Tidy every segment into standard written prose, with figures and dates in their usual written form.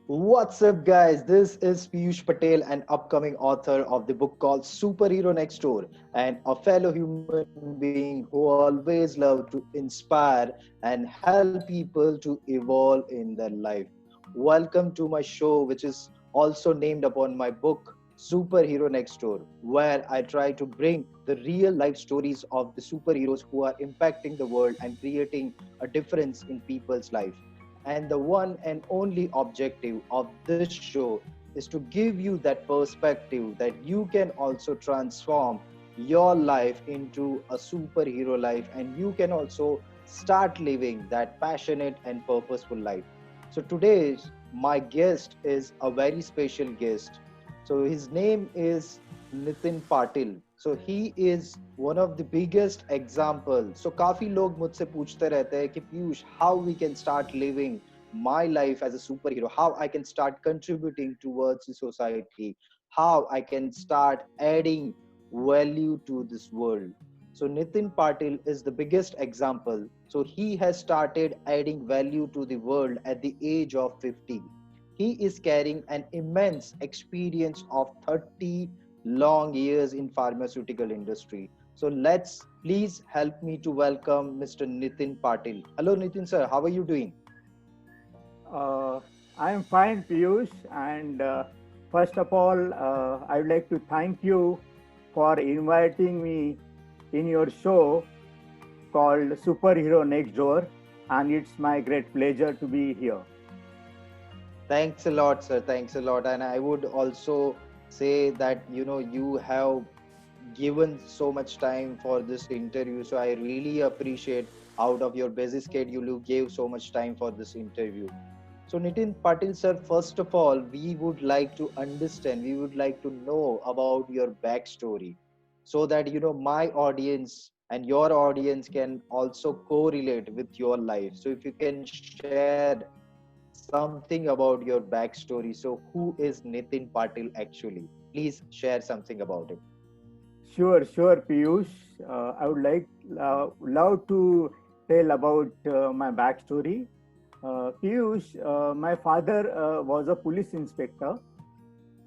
What's up, guys? This is Piyush Patel, an upcoming author of the book called Superhero Next Door, and a fellow human being who always love to inspire and help people to evolve in their life. Welcome to my show, which is also named upon my book, Superhero Next Door, where I try to bring the real life stories of the superheroes who are impacting the world and creating a difference in people's life. And the one and only objective of this show is to give you that perspective that you can also transform your life into a superhero life, and you can also start living that passionate and purposeful life. So today's my guest is a very special guest. So his name is Nitin Patil. So he is one of the biggest example. So काफी लोग मुझसे पूछते रहते हैं कि Piyush, how we can start living my life as a superhero, how I can start contributing towards the society, how I can start adding value to this world. So Nitin Patil is the biggest example. So he has started adding value to the world at the age of 50. He is carrying an immense experience of 30 long years in pharmaceutical industry. So let's please help me to welcome Mr. Nitin Patil. Hello Nitin sir, how are you doing? Uh, I am fine, Piyush. And first of all, I would like to thank you for inviting me in your show called Superhero Next Door. And it's my great pleasure to be here. Thanks a lot, sir. Thanks a lot. And I would also say that, you have given so much time for this interview. So I really appreciate out of your busy schedule, you gave so much time for this interview. So Nitin Patil, sir, first of all, we would like to understand, we would like to know about your backstory so that, my audience and your audience can also correlate with your life. So if you can share something about your backstory. So who is Nitin Patil actually? Please share something about it. Sure, Piyush. I would like love to tell about my backstory. Piyush, my father was a police inspector,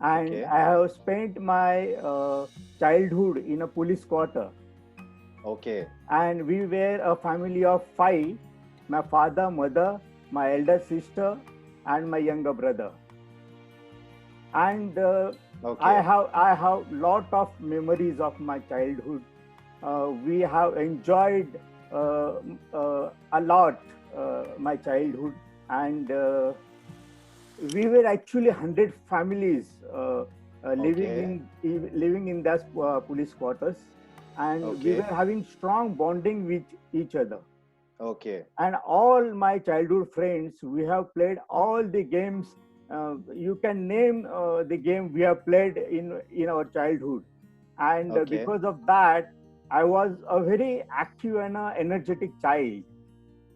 and Okay. I have spent my childhood in a police quarter. Okay. And we were a family of five: my father, mother, my elder sister, and my younger brother. And Okay. I have lot of memories of my childhood. We have enjoyed a lot my childhood, and we were actually 100 families Okay. living in that police quarters, and we were Okay. having strong bonding with each other. Okay. And all my childhood friends, we have played all the games. You can name the game we have played in our childhood, and Okay. because of that, I was a very active and energetic child.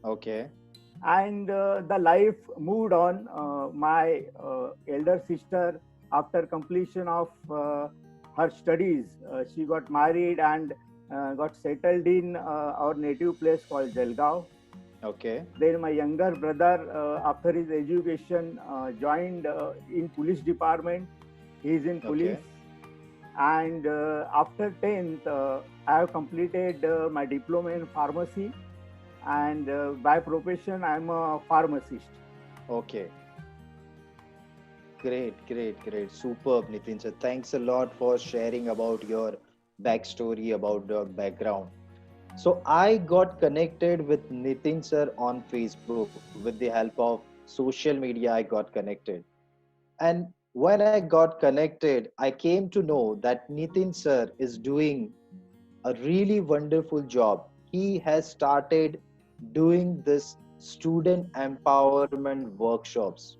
Okay. And the life moved on. My elder sister, after completion of her studies, she got married and got settled in our native place called Jalgaon. Okay. Then my younger brother, after his education, joined in police department. He is in police. Okay. And after 10th, I have completed my diploma in pharmacy, and by profession I'm a pharmacist. Okay. Great. Superb, Nitin. So thanks a lot for sharing about your backstory, about your background. So I got connected with Nitin sir on Facebook with the help of social media. I got connected. And when I got connected, I came to know that Nitin sir is doing a really wonderful job. He has started doing this student empowerment workshops,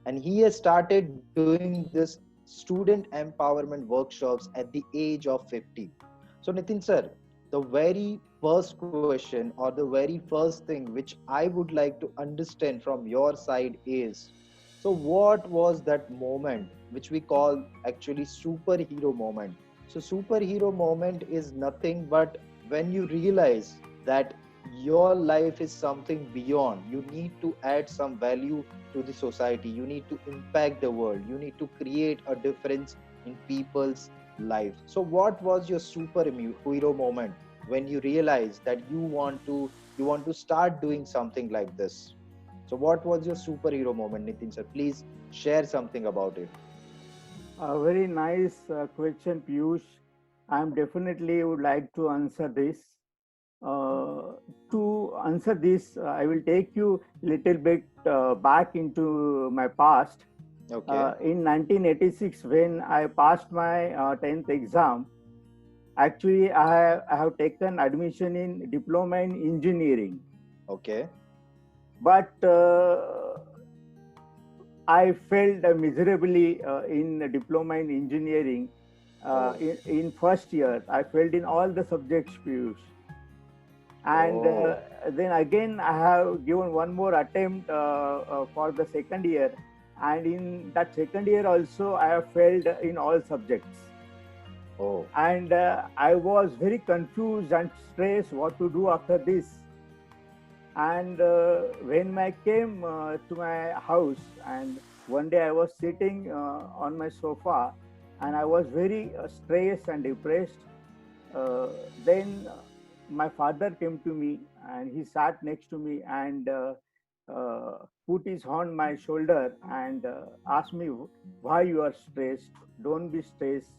and he has started doing this student empowerment workshops at the age of 50. So Nitin sir, the very first question or the very first thing which I would like to understand from your side is, so what was that moment which we call actually superhero moment? So superhero moment is nothing but when you realize that your life is something beyond. You need to add some value to the society. You need to impact the world. You need to create a difference in people's life. So what was your superhero moment when you realized that you want to start doing something like this? So what was your superhero moment, Nitin sir? Please share something about it. A very nice question, Piyush. I'm definitely would like to answer this. Uh, to answer this, I will take you little bit back into my past. Okay. In 1986, when I passed my 10th exam, actually I have taken admission in diploma in engineering. Okay. But I failed miserably in diploma in engineering. Oh. In first year, I failed in all the subjects, Piyush. And Oh. then again, I have given one more attempt for the second year. And in that second year also, I have failed in all subjects. Oh. And I was very confused and stressed what to do after this. And when I came to my house, and one day I was sitting on my sofa, and I was very stressed and depressed. Then my father came to me, and he sat next to me and put his hand on my shoulder and asked me, why you are stressed? Don't be stressed.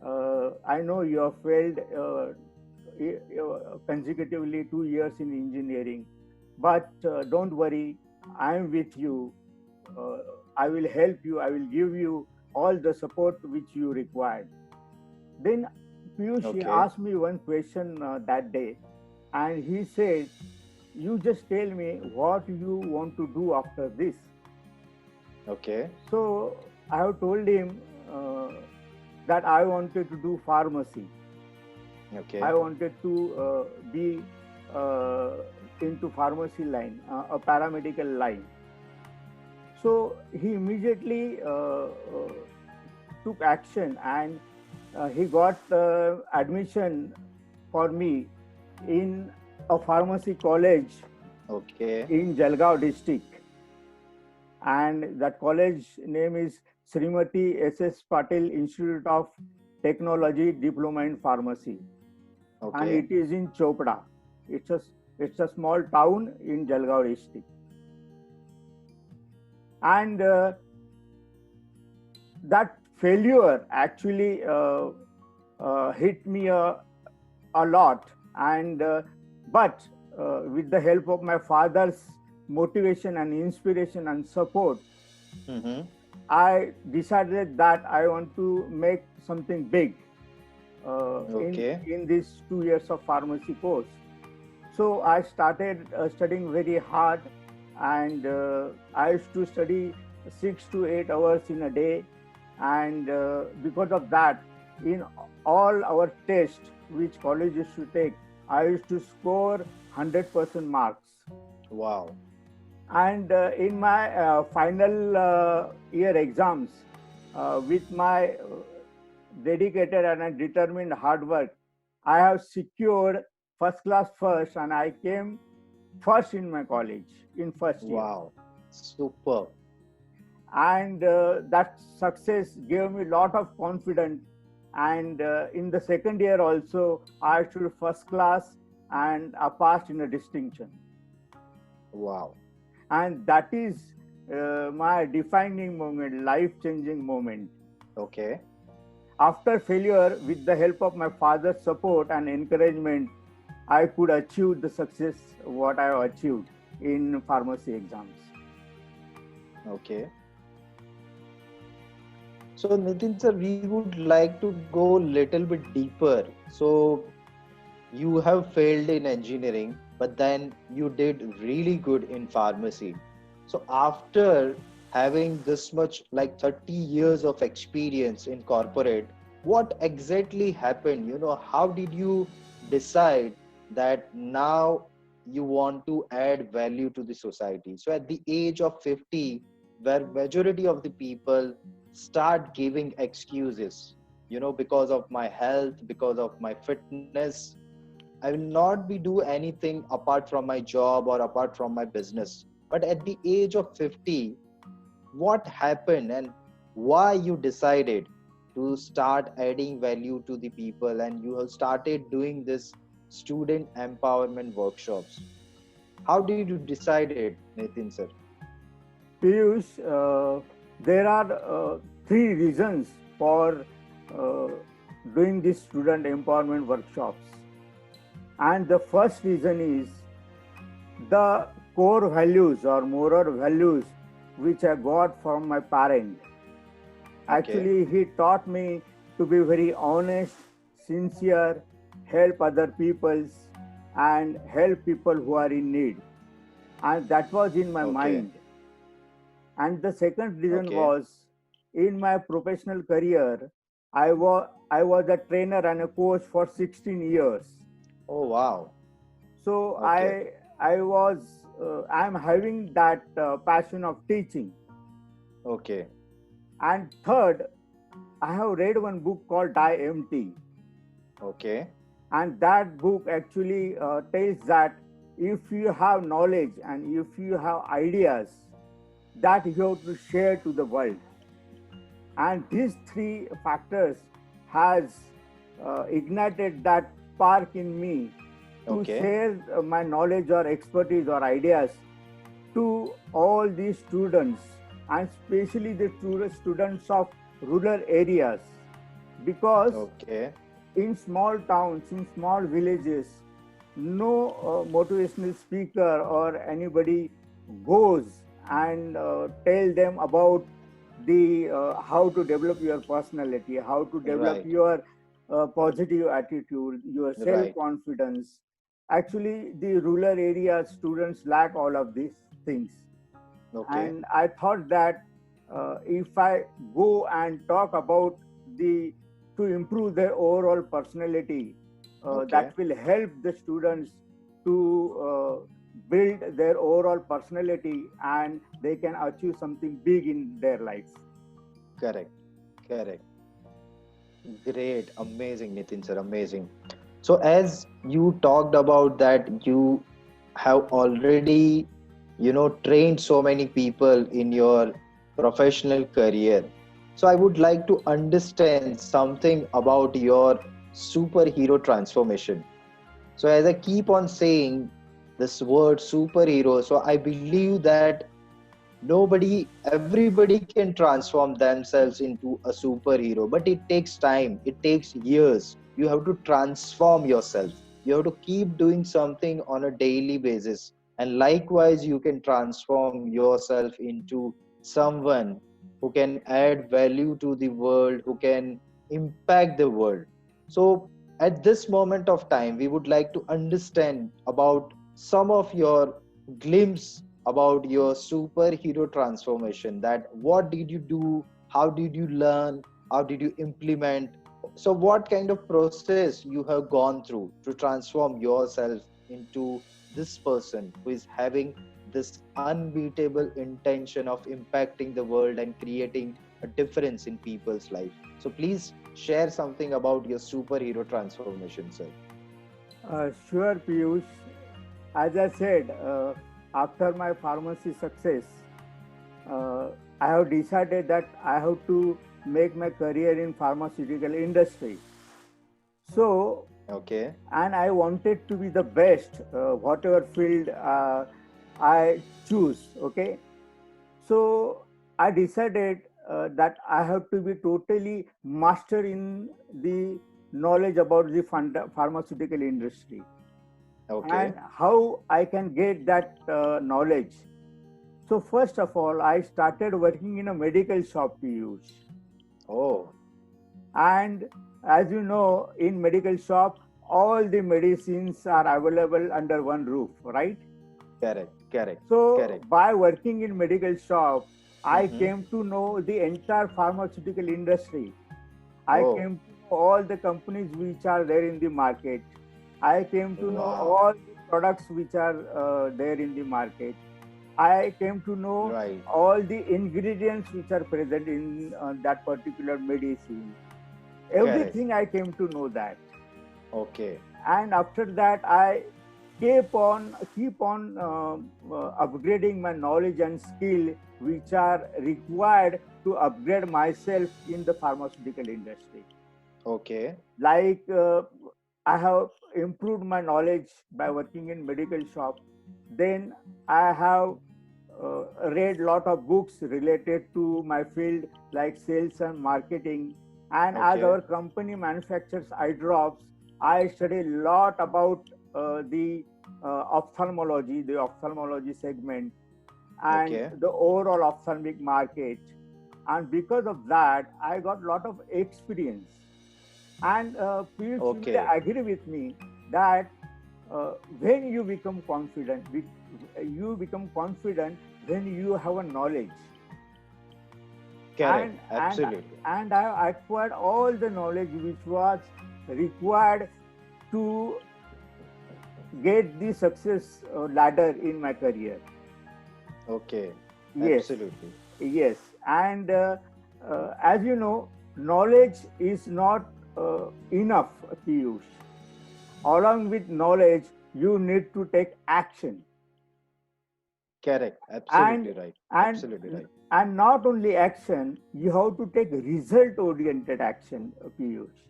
I know you have failed consecutively 2 years in engineering, but don't worry, I am with you. Uh, I will help you. I will give you all the support which you required. Then Piyush, he Okay. asked me one question that day, and he said, "You just tell me what you want to do after this." Okay. So I have told him that I wanted to do pharmacy. Okay. I wanted to be uh, into pharmacy line, a paramedical line. So he immediately took action, and he got admission for me in a pharmacy college Okay. in Jalgaon district. And that college name is Srimati S.S. Patil Institute of Technology Diploma in Pharmacy. And Okay. it is in Chopra. It's a, it's a small town in Jalgaon district. And that failure actually hit me a lot. And but with the help of my father's motivation and inspiration and support, Mm-hmm. I decided that I want to make something big Okay. in these 2 years of pharmacy course. So I started studying very hard, and I used to study 6 to 8 hours in a day. And because of that, in all our tests which college used to take, I used to score 100% marks. Wow. And in my final year exams, with my dedicated and determined hard work, I have secured first class first, and I came first in my college in first year. Wow. Super. And that success gave me a lot of confidence. And in the second year also, I achieved first class, and I passed in a distinction. Wow. And that is my defining moment, life changing moment. Okay. After failure, with the help of my father's support and encouragement, I could achieve the success what I have achieved in pharmacy exams. Okay. So Nitin sir, we would like to go little bit deeper. So you have failed in engineering, but then you did really good in pharmacy. So after having this much like 30 years of experience in corporate, what exactly happened? How did you decide that now you want to add value to the society? So at the age of 50, where majority of the people start giving excuses, because of my health, because of my fitness, I I will not be do anything apart from my job or apart from my business. But at the age of 50, what happened and why you decided to start adding value to the people and you have started doing this student empowerment workshops? How did you decide it, Nitin sir? Piyush, there are three reasons for uh, doing these student empowerment workshops. And the first reason is the core values or moral values which I got from my parent. Okay. Actually, he taught me to be very honest, sincere, help other peoples, and help people who are in need. And that was in my Okay. mind. And the second reason Okay. was in my professional career, I was a trainer and a coach for 16 years. Oh wow. So Okay. I'm having that passion of teaching. Okay. And third, I have read one book called Die Empty, Okay. and that book actually tells that if you have knowledge and if you have ideas, that you have to share to the world. And these three factors has ignited that spark in me to Okay. share my knowledge or expertise or ideas to all these students, and especially the students of rural areas, because Okay. in small towns, in small villages, no motivational speaker or anybody goes and tell them about the how to develop your personality, how to develop Right. your positive attitude, your self Right. confidence. Actually, the rural area students lack all of these things, Okay. and I thought that if I go and talk about the to improve their overall personality, Okay. that will help the students to build their overall personality, and they can achieve something big in their life. Correct. Correct. Great. Amazing, Nitin sir. Amazing. So as you talked about that, you have already, trained so many people in your professional career. So I would like to understand something about your superhero transformation. So as I keep on saying this word superhero, so I believe that everybody can transform themselves into a superhero, but it takes time, it takes years. You have to transform yourself. You have to keep doing something on a daily basis. And likewise, you can transform yourself into someone who can add value to the world, who can impact the world. So, at this moment of time, we would like to understand about some of your glimpse about your superhero transformation, that what did you do, how did you learn, how did you implement, so what kind of process you have gone through to transform yourself into this person who is having this unbeatable intention of impacting the world and creating a difference in people's life. So please share something about your superhero transformation, sir. Sure, Piyush. As I said, after my pharmacy success, uh, I have decided that I have to make my career in pharmaceutical industry. So, Okay. and I wanted to be the best, whatever field I choose. Okay, so I decided that I have to be totally master in the knowledge about the pharmaceutical industry, Okay. and how I can get that knowledge. So first of all, I started working in a medical shop, Piyush. Oh. And as you know, in medical shop, all the medicines are available under one roof, right? Correct. Correct. So Correct. by working in medical shop, I Mm-hmm. came to know the entire pharmaceutical industry. I Oh. came to know all the companies which are there in the market. I came to know Wow. all the products which are there in the market. I came to know Right. all the ingredients which are present in that particular medicine. Correct. Everything I came to know that. Okay. and after that I keep on upgrading my knowledge and skill which are required to upgrade myself in the pharmaceutical industry. Okay. Like I have improved my knowledge by working in medical shop. Then I have read lot of books related to my field like sales and marketing. And as Okay. our company manufactures eye drops, I study a lot about the ophthalmology segment, and Okay. the overall ophthalmic market. And because of that, I got a lot of experience. And Piyush, you will Okay. agree with me that when you become confident, you become confident when you have a knowledge. Correct. And and Absolutely. and I acquired all the knowledge which was required to get the success ladder in my career. Okay. Yes, Absolutely. yes. And as you know, knowledge is not enough, Piyush. Along with knowledge, you need to take action. Correct. and Absolutely right. and Absolutely right. and not only action, you have to take result oriented action, Piyush.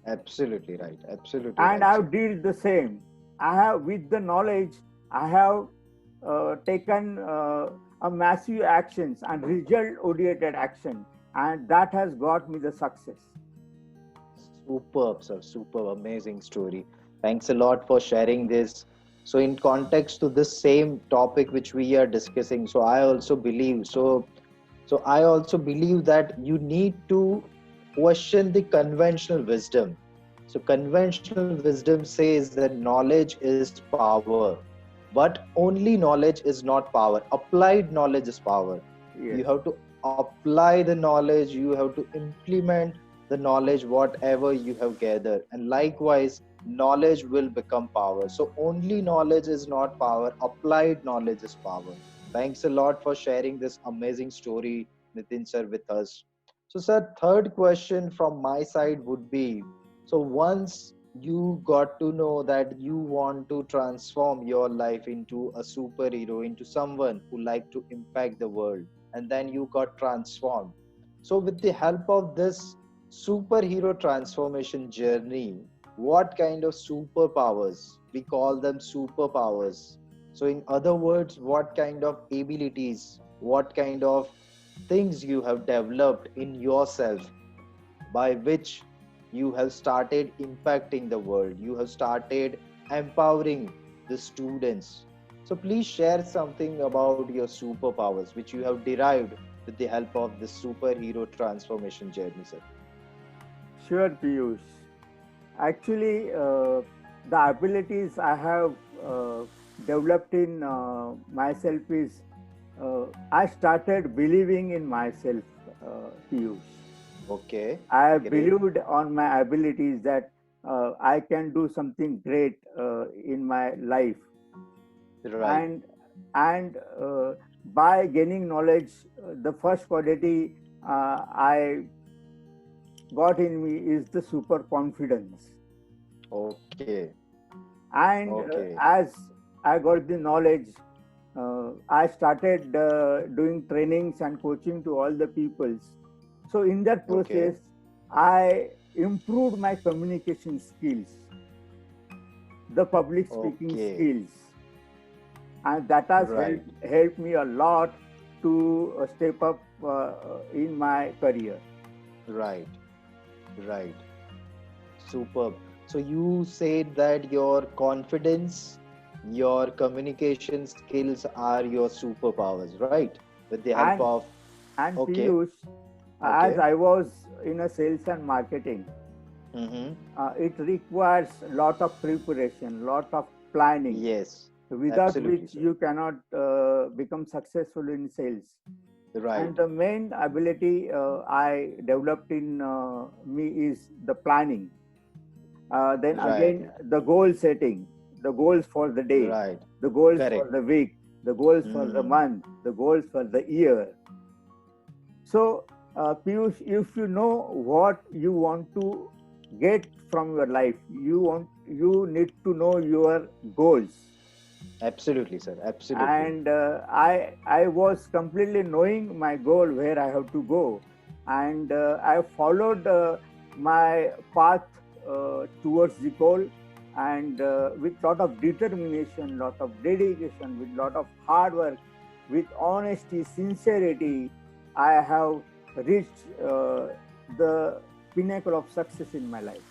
Absolutely right. Absolutely And right, I sir. have did the same. I have, with the knowledge, I have taken a massive actions and result oriented action, and that has got me the success. Superb, sir. Superb. Amazing story. Thanks a lot for sharing this. So, in context to this same topic which we are discussing, so I also believe that you need to question the conventional wisdom. So, conventional wisdom says that knowledge is power, but only knowledge is not power. Applied knowledge is power. You Yes. have to apply the knowledge, you have to implement the knowledge, whatever you have gathered. And likewise, knowledge will become power. So, only knowledge is not power, applied knowledge is power. Thanks a lot for sharing this amazing story, Nitin sir, with us. So, sir, third question from my side would be, so once you got to know that you want to transform your life into a superhero, into someone who like to impact the world, and then you got transformed. So, with the help of this superhero transformation journey, what kind of superpowers? We call them superpowers. So, in other words, what kind of abilities, what kind of things you have developed in yourself by which you have started impacting the world, you have started empowering the students. So, please share something about your superpowers which you have derived with the help of this superhero transformation journey, sir. Sure, Piyush. Actually, the abilities I have developed in myself is I started believing in myself, Piyush. Okay, I great. believed on my abilities that I can do something great in my life, Right, and and by gaining knowledge, the first quality I got in me is the super confidence. okay, And okay, as I got the knowledge, I started doing trainings and coaching to all the peoples. So in that okay, process, I improved my communication skills, the public speaking okay, skills, and that has right, helped me a lot to step up in my career. right, right. Superb. So you said that your confidence, your communication skills are your superpowers, right? With the help And of, and okay, Piyush, as okay, I was in a sales and marketing, mm-hmm. it requires lot of preparation, lot of planning, Yes, without absolutely, which sir. you cannot become successful in sales. And Right, the main ability I developed in me is the planning. Then right, again, the goal setting, the goals for the day, right, the goals for correct. the week, the goals for the Mm-hmm. month, the goals for the year. So, Piyush, if you know what you want to get from your life, you need to know your goals. Absolutely, sir. Absolutely. And I was completely knowing my goal, where I have to go, and I followed my path towards the goal, and with lot of determination, lot of dedication, with lot of hard work, with honesty, sincerity, I have reached the pinnacle of success in my life.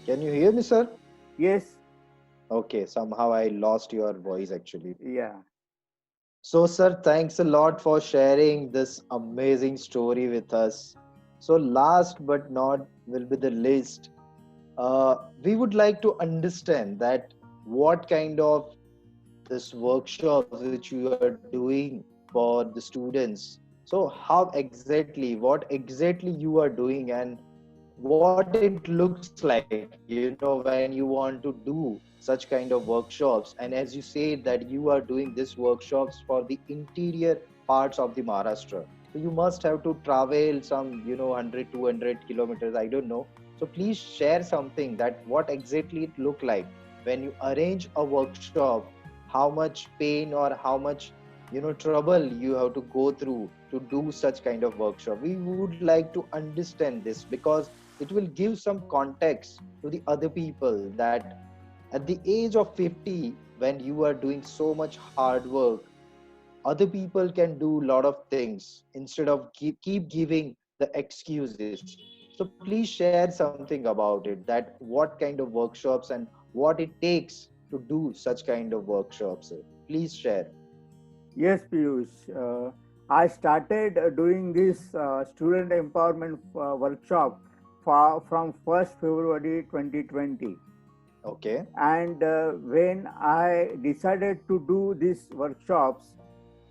Can you hear me, sir? Yes. Okay, somehow I lost your voice actually. Yeah. So, sir, thanks a lot for sharing this amazing story with us. So, last but not will be the least, we would like to understand that what kind of this workshops which you are doing for the students. So, how exactly, what exactly you are doing, and what it looks like, when you want to do such kind of workshops. And as you say that you are doing these workshops for the interior parts of the Maharashtra, so you must have to travel some 100 200 kilometers, I don't know. So please share something that what exactly it look like when you arrange a workshop, how much pain or how much trouble you have to go through to do such kind of workshop. We would like to understand this because it will give some context to the other people that at the age of 50, when you are doing so much hard work, other people can do a lot of things instead of keep giving the excuses. So please share something about it, that what kind of workshops and what it takes to do such kind of workshops. Please share. Yes, Piyush. I started doing this student empowerment workshop from 1st February 2020. Okay. And when I decided to do these workshops,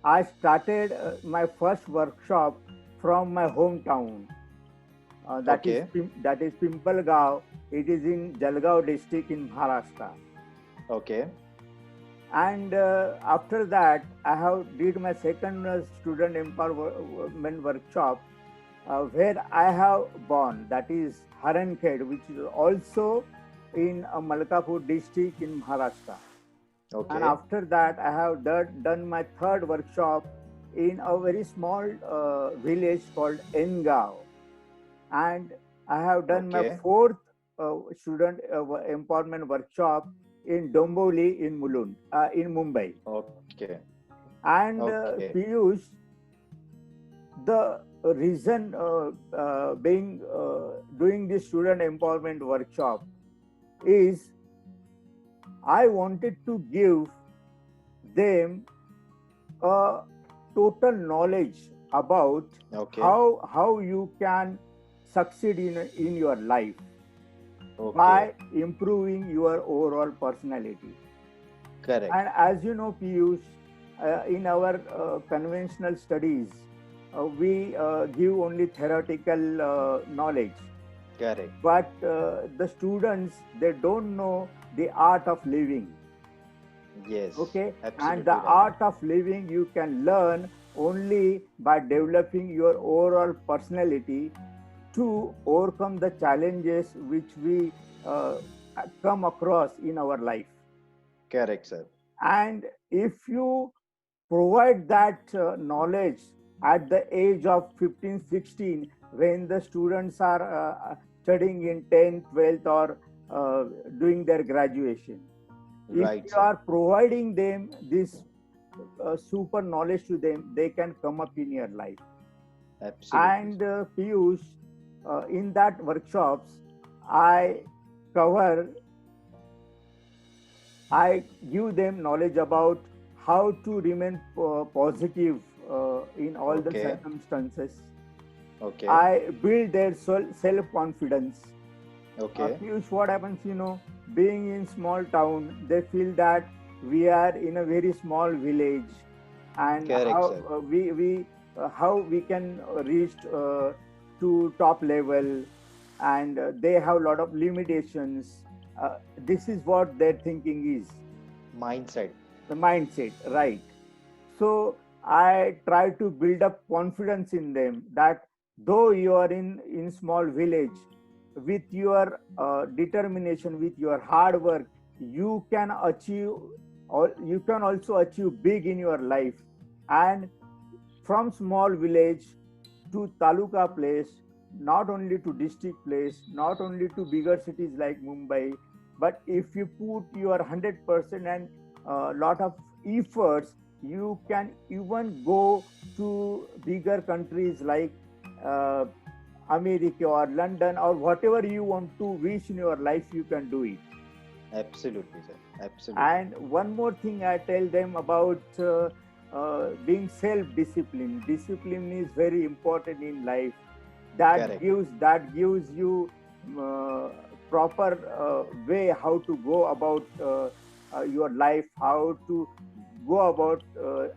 I started my first workshop from my hometown. Okay. That is Pimpalgaon. It is in Jalgaon district in Maharashtra. Okay. And after that I have did my second student empowerment workshop where I have born, that is Harankhed, which is also in Malkapur district in Maharashtra. And Okay. after that I have done my third workshop in a very small village called Engao. And I have done my Okay. fourth student empowerment workshop in Domboli in in Mumbai. Okay. And Okay. Piyush, the reason being doing this student empowerment workshop is I wanted to give them a total knowledge about Okay. how you can succeed in your life Okay. by improving your overall personality. Correct. And as you know, Piyush, in our conventional studies, we give only theoretical knowledge, Correct. but the students, they don't know the art of living. Yes. Okay, and the Absolutely right. art of living you can learn only by developing your overall personality to overcome the challenges which we uh, come across in our life. Correct, sir. And if you provide that knowledge at the age of 15, 16, when the students are studying in 10th, 12th, or doing their graduation, if Right, you sir. are providing them this super knowledge to them, they can come up in your life. Absolutely. And Piyush, in that workshops, I cover, I give them knowledge about how to remain positive in all the Okay. circumstances. Okay. I build their self confidence. Okay. Piyush, what happens, being in small town, they feel that we are in a very small village, and Correct, how sir. how we can reach to top level, and they have a lot of limitations. This is what their thinking is, Mindset. the mindset, right? So I try to build up confidence in them that though you are in small village, with your determination, with your hard work, you can achieve, or you can also achieve big in your life. And from small village to taluka place, not only to district place, not only to bigger cities like Mumbai, but if you put your 100% and a lot of efforts, you can even go to bigger countries like uh, America or London or whatever you want to reach in your life, you can do it. Absolutely, sir. Absolutely. And one more thing I tell them about being self-disciplined. Discipline is very important in life. That Correct. gives you uh, proper way how to go about your life, how to go about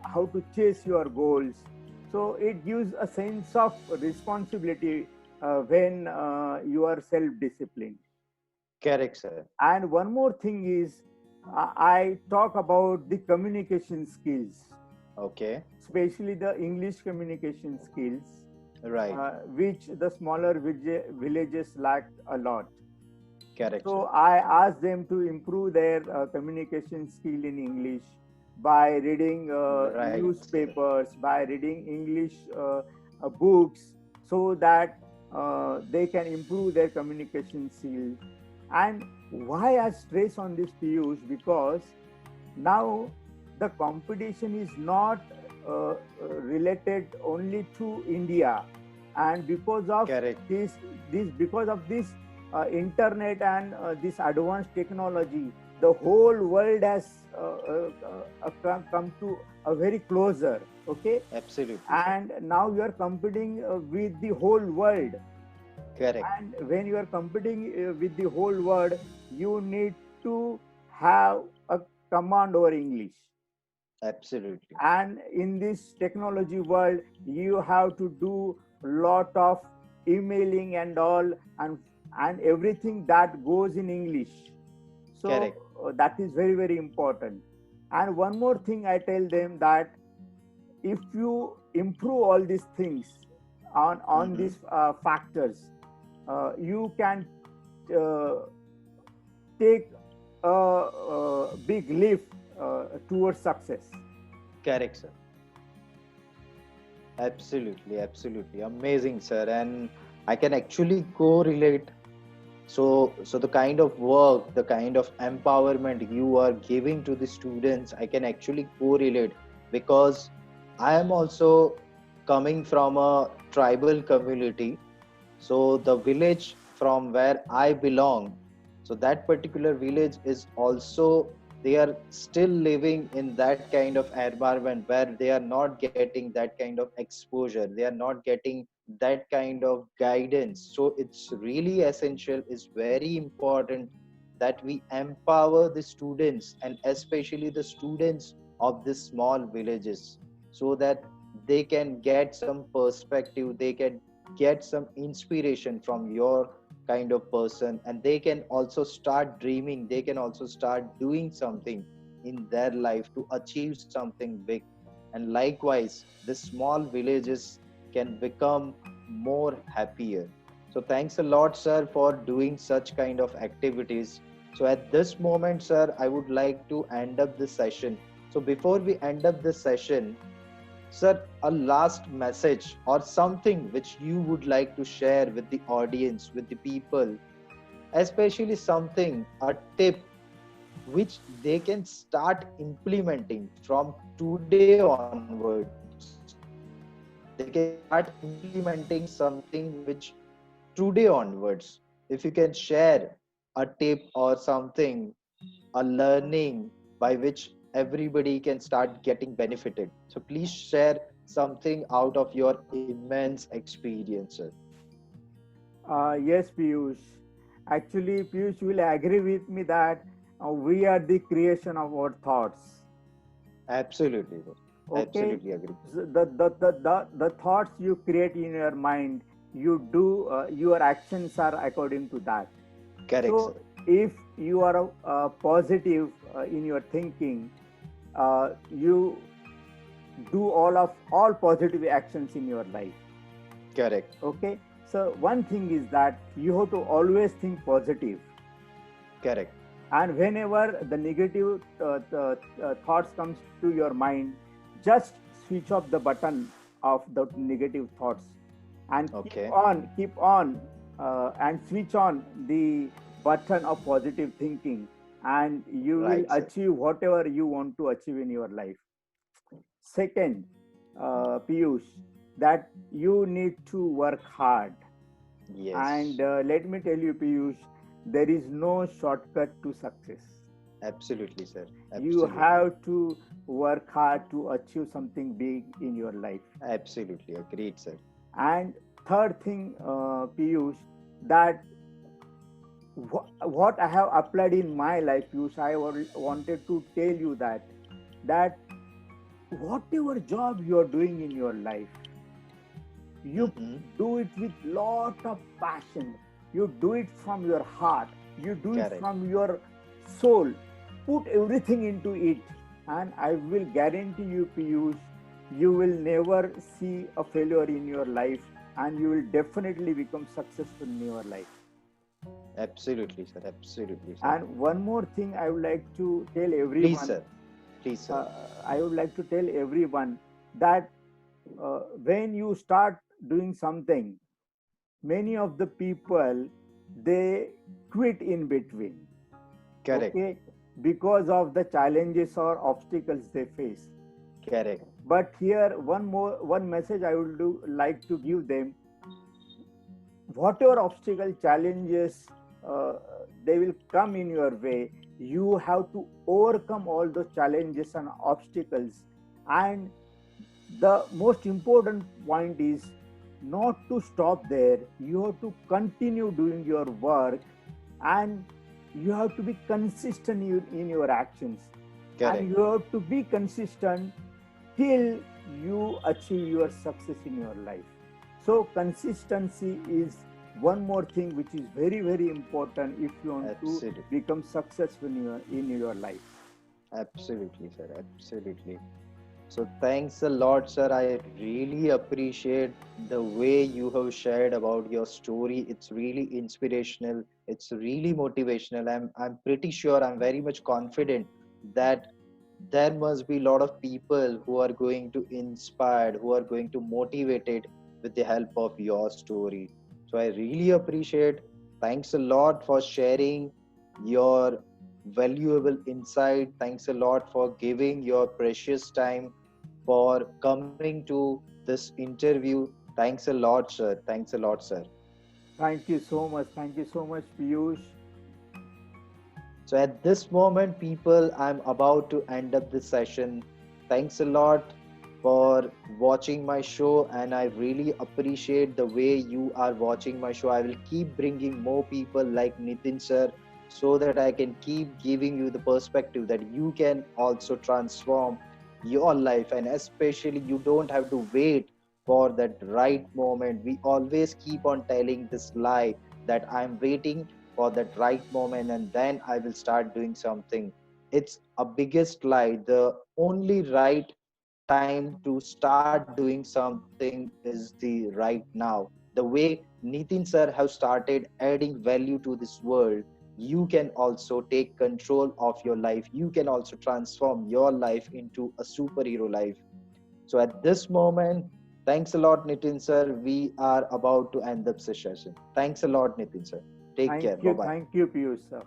how to chase your goals. So it gives a sense of responsibility when you are self-disciplined. Correct, sir. And one more thing is, I talk about the communication skills, Okay. especially the English communication skills, Right. which the smaller villages lack a lot. Correct, So sir. I ask them to improve their communication skill in English by reading Right, sir. newspapers, by reading English books, so that they can improve their communication skill. And why I stress on this, Piyush? Because now the competition is not related only to India, and because of Correct. this, because of this internet and this advanced technology, the whole world has come to a very closer. Okay, Absolutely, sir. and now you are competing with the whole world, Correct. and when you are competing with the whole world, you need to have a command over English. Absolutely. And in this technology world, you have to do lot of emailing and all, and everything that goes in English. So Correct. that is very very important. And one more thing I tell them, that if you improve all these things on Mm-hmm. these factors, you can uh, take a big leap towards success. Correct, sir. Absolutely. Absolutely. Amazing, sir. And I can actually correlate. So the kind of work, the kind of empowerment you are giving to the students, I can actually correlate, because I am also coming from a tribal community. So the village from where I belong, so that particular village is also, they are still living in that kind of environment where they are not getting that kind of exposure. They are not getting that kind of guidance. So it's really essential, it's very important that we empower the students, and especially the students of these small villages, so that they can get some perspective, they can get some inspiration from your kind of person, and they can also start dreaming, they can also start doing something in their life to achieve something big. And likewise the small villages can become more happier. So thanks a lot, sir, for doing such kind of activities. So at this moment, sir, I would like to end up this session. So before we end up this session, sir, a last message or something which you would like to share with the audience, with the people, especially something, a tip which they can start implementing from today onwards. They can start implementing something which today onwards. If you can share a tip or something, a learning by which everybody can start getting benefited. So please share something out of your immense experience, sir. Yes, Piyush. Actually, Piyush will agree with me that we are the creation of our thoughts. Absolutely, sir. Okay, Absolutely agree. so the thoughts you create in your mind, you do your actions are according to that. Correct, So sir. if you are positive in your thinking, you do all positive actions in your life. Correct. Okay, so one thing is that you have to always think positive, Correct. and whenever the negative thoughts comes to your mind, just switch off the button of the negative thoughts and Okay. keep on and switch on the button of positive thinking, and you will Right, sir. achieve whatever you want to achieve in your life. Second, Piyush, that you need to work hard. And Yes. let me tell you, Piyush, there is no shortcut to success. Absolutely, sir. You Absolutely. have to work hard to achieve something big in your life. Absolutely. Agreed, sir. And third thing, Piyush, that what I have applied in my life, Piyush, I wanted to tell you that whatever job you are doing in your life, you Mm-hmm. do it with lot of passion, you do it from your heart, you do it Correct. from your soul, put everything into it, and I will guarantee you, Piyush, you will never see a failure in your life, and you will definitely become successful in your life. Absolutely, sir. Absolutely, sir. And one more thing I would like to tell Please, everyone, sir. Please, sir. uh, I would like to tell everyone that when you start doing something, many of the people, they quit in between, Correct. okay, because of the challenges or obstacles they face. Correct. But here one message I would like to give them: whatever obstacle challenges uh, they will come in your way, you have to overcome all those challenges and obstacles. And the most important point is not to stop there, you have to continue doing your work, and you have to be consistent in your actions, and Correct. you have to be consistent till you achieve your success in your life. So consistency is one more thing which is very very important if you want to Absolutely. become successful in your life. Absolutely, sir. Absolutely. So thanks a lot, sir. I really appreciate the way you have shared about your story. It's really inspirational. It's really motivational. I'm pretty sure, I'm very much confident that there must be a lot of people who are going to inspired, who are going to motivated with the help of your story. So I really appreciate. Thanks a lot for sharing your valuable insight. Thanks a lot for giving your precious time for coming to this interview. Thanks a lot, sir. Thanks a lot, sir. Thank you so much. Thank you so much, Piyush. So at this moment, people, I'm about to end up this session. Thanks a lot for watching my show, and I really appreciate the way you are watching my show. I will keep bringing more people like Nitin sir so that I can keep giving you the perspective that you can also transform your life, and especially you don't have to wait for that right moment. We always keep on telling this lie that I'm waiting for that right moment and then I will start doing something. It's a biggest lie. The only right time to start doing something is the right now. The way Nitin sir have started adding value to this world, you can also take control of your life. You can also transform your life into a superhero life. So at this moment, thanks a lot, Nitin sir. We are about to end the session. Thanks a lot, Nitin sir. Take care. Bye bye. Thank you, Piyush sir.